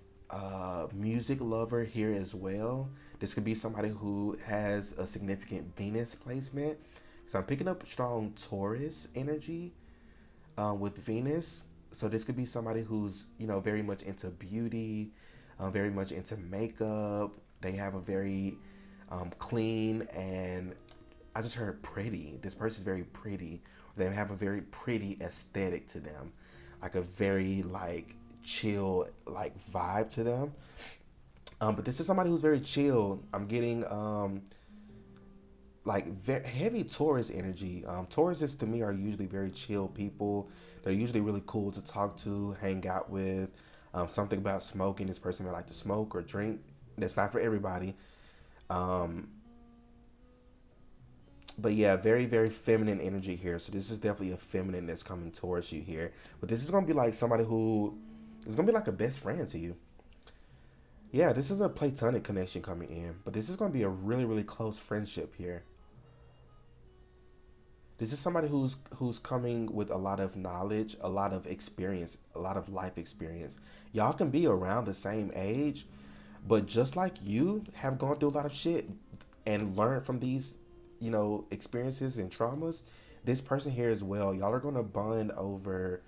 music lover here as well. This could be somebody who has a significant Venus placement. So I'm picking up strong Taurus energy with Venus. So this could be somebody who's very much into beauty, very much into makeup. They have a very clean and I just heard pretty. This person's very pretty. They have a very pretty aesthetic to them, like a very like chill like vibe to them. But this is somebody who's very chill. I'm getting like heavy Taurus energy. Tauruses to me are usually very chill people. They're usually really cool to talk to, hang out with. Something about smoking. This person may like to smoke or drink. That's not for everybody. Um, But yeah, very, very feminine energy here. So this is definitely a feminine that's coming towards you here. But this is gonna be like somebody who is gonna be like a best friend to you. Yeah, this is a platonic connection coming in, but this is gonna be a really, really close friendship here. This is somebody who's coming with a lot of knowledge, a lot of experience, a lot of life experience. Y'all can be around the same age, but just like you have gone through a lot of shit and learned from these, experiences and traumas, this person here as well. Y'all are gonna bond over,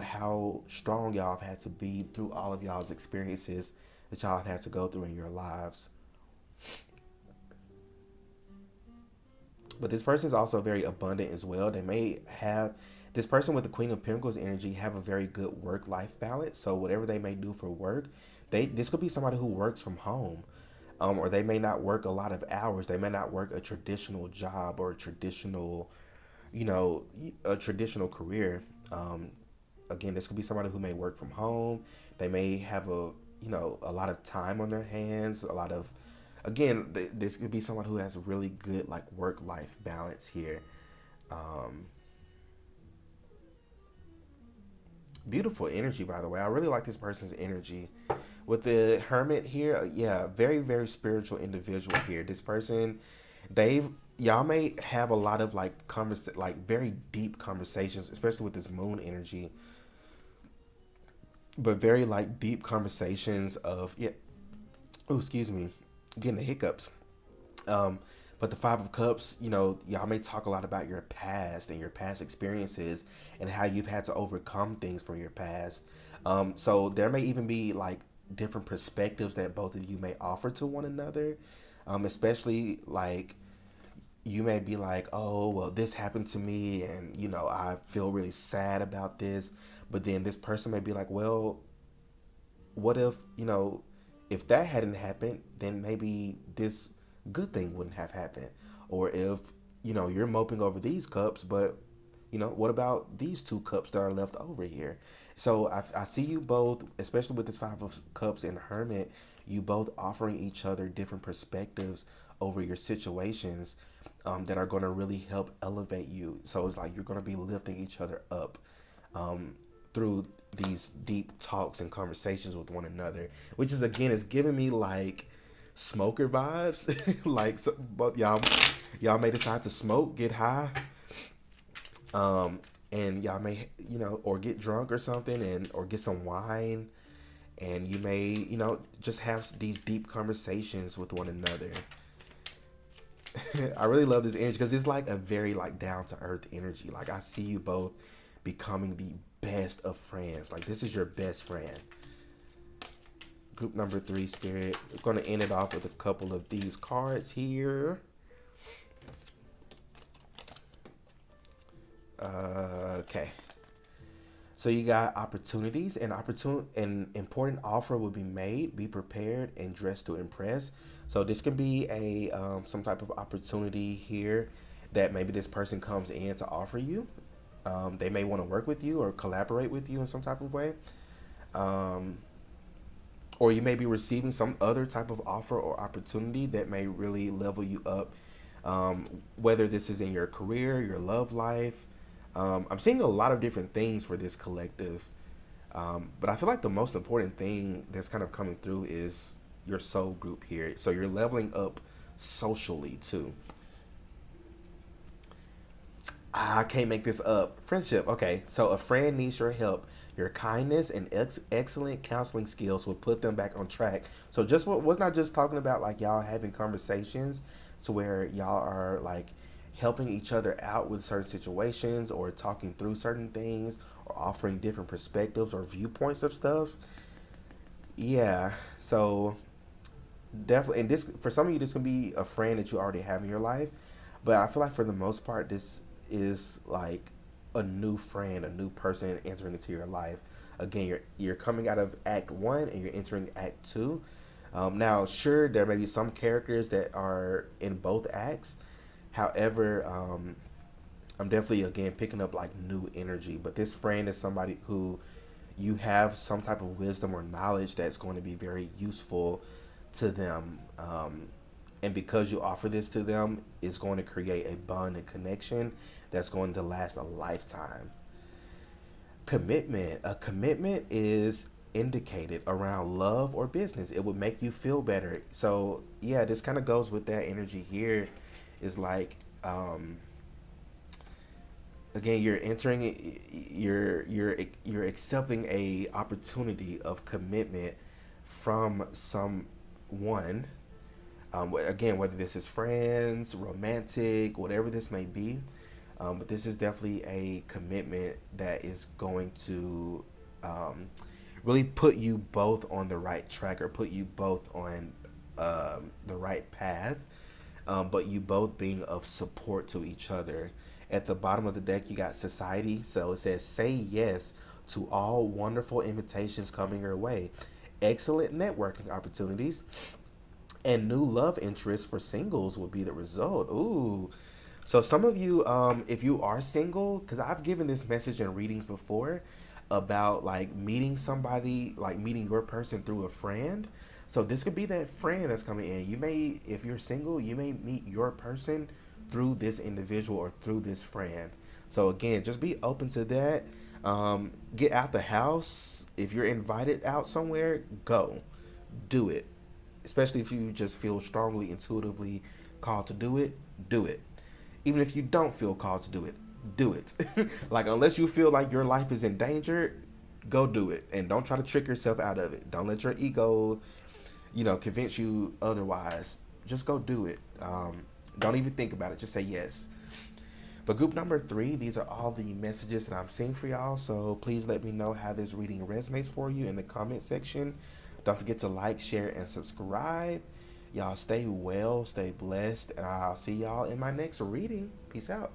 how strong y'all have had to be through all of y'all's experiences that y'all have had to go through in your lives. But this person is also very abundant as well. They may have this person with the Queen of Pentacles energy have a very good work life balance. So whatever they may do for work, this could be somebody who works from home, or they may not work a lot of hours. They may not work a traditional job or you know, a traditional career. Again, this could be somebody who may work from home. They may have a lot of time on their hands, a lot of again, this could be someone who has a really good like work life balance here. Um, Beautiful energy, by the way. I really like this person's energy. With the hermit here, yeah, very, very spiritual individual here. This person, they've y'all may have a lot of like very deep conversations, especially with this moon energy, but very like deep conversations of yeah. Oh, excuse me, getting the hiccups. Um, but the Five of Cups, y'all may talk a lot about your past and your past experiences and how you've had to overcome things from your past. So there may even be like different perspectives that both of you may offer to one another. Especially like you may be like, oh, well, this happened to me, and I feel really sad about this. But then this person may be like, well, what if if that hadn't happened, then maybe this good thing wouldn't have happened. Or if you're moping over these cups, but what about these two cups that are left over here? So I see you both, especially with this Five of Cups and Hermit, you both offering each other different perspectives over your situations, that are going to really help elevate you. So it's like you're going to be lifting each other up, um, through these deep talks and conversations with one another, which is again is giving me like smoker vibes. Like so, but y'all may decide to smoke, get high, um, and y'all may or get drunk or something, and or get some wine, and you may just have these deep conversations with one another. I really love this energy because it's like a very like down to earth energy. Like I see you both becoming the best of friends. Like this is your best friend. Group number three, Spirit. We're going to end it off with a couple of these cards here. Okay. So you got opportunities, and an important offer will be made. Be prepared and dress to impress. So this can be a some type of opportunity here that maybe this person comes in to offer you. They may want to work with you or collaborate with you in some type of way. Um, or you may be receiving some other type of offer or opportunity that may really level you up. Whether this is in your career, your love life. I'm seeing a lot of different things for this collective. But I feel like the most important thing that's kind of coming through is your soul group here. So you're leveling up socially too. I can't make this up. Friendship. Okay, so a friend needs your help. Your kindness and excellent counseling skills will put them back on track. So just was not just talking about like y'all having conversations to where y'all are like helping each other out with certain situations or talking through certain things or offering different perspectives or viewpoints of stuff. Yeah. So definitely, and this for some of you, this can be a friend that you already have in your life, but I feel like for the most part, this is like a new friend, a new person entering into your life. Again, you're coming out of Act One and you're entering Act Two. Now, sure, there may be some characters that are in both acts. However, I'm definitely again picking up like new energy. But this friend is somebody who you have some type of wisdom or knowledge that's going to be very useful to them. And because you offer this to them, it's going to create a bond and connection that's going to last a lifetime. Commitment. A commitment is indicated around love or business. It would make you feel better. So yeah, this kind of goes with that energy here. Is like again, you're entering, you're accepting a opportunity of commitment from someone. Again, whether this is friends, romantic, whatever this may be, but this is definitely a commitment that is going to really put you both on the right track, or put you both on the right path, but you both being of support to each other. At the bottom of the deck, you got society. So it says, say yes to all wonderful invitations coming your way. Excellent networking opportunities and new love interests for singles will be the result. Ooh. So some of you, if you are single, because I've given this message in readings before about like meeting somebody, like meeting your person through a friend. So this could be that friend that's coming in. You may, if you're single, you may meet your person through this individual or through this friend. So again, just be open to that. Get out the house. If you're invited out somewhere, go. Do it. Especially if you just feel strongly, intuitively called to do it, do it. Even if you don't feel called to do it. Like, unless you feel like your life is in danger, go do it. And don't try to trick yourself out of it. Don't let your ego, convince you otherwise. Just go do it. Don't even think about it. Just say yes. For group number 3, these are all the messages that I'm seeing for y'all. So please let me know how this reading resonates for you in the comment section. Don't forget to like, share, and subscribe. Y'all stay well, stay blessed, and I'll see y'all in my next reading. Peace out.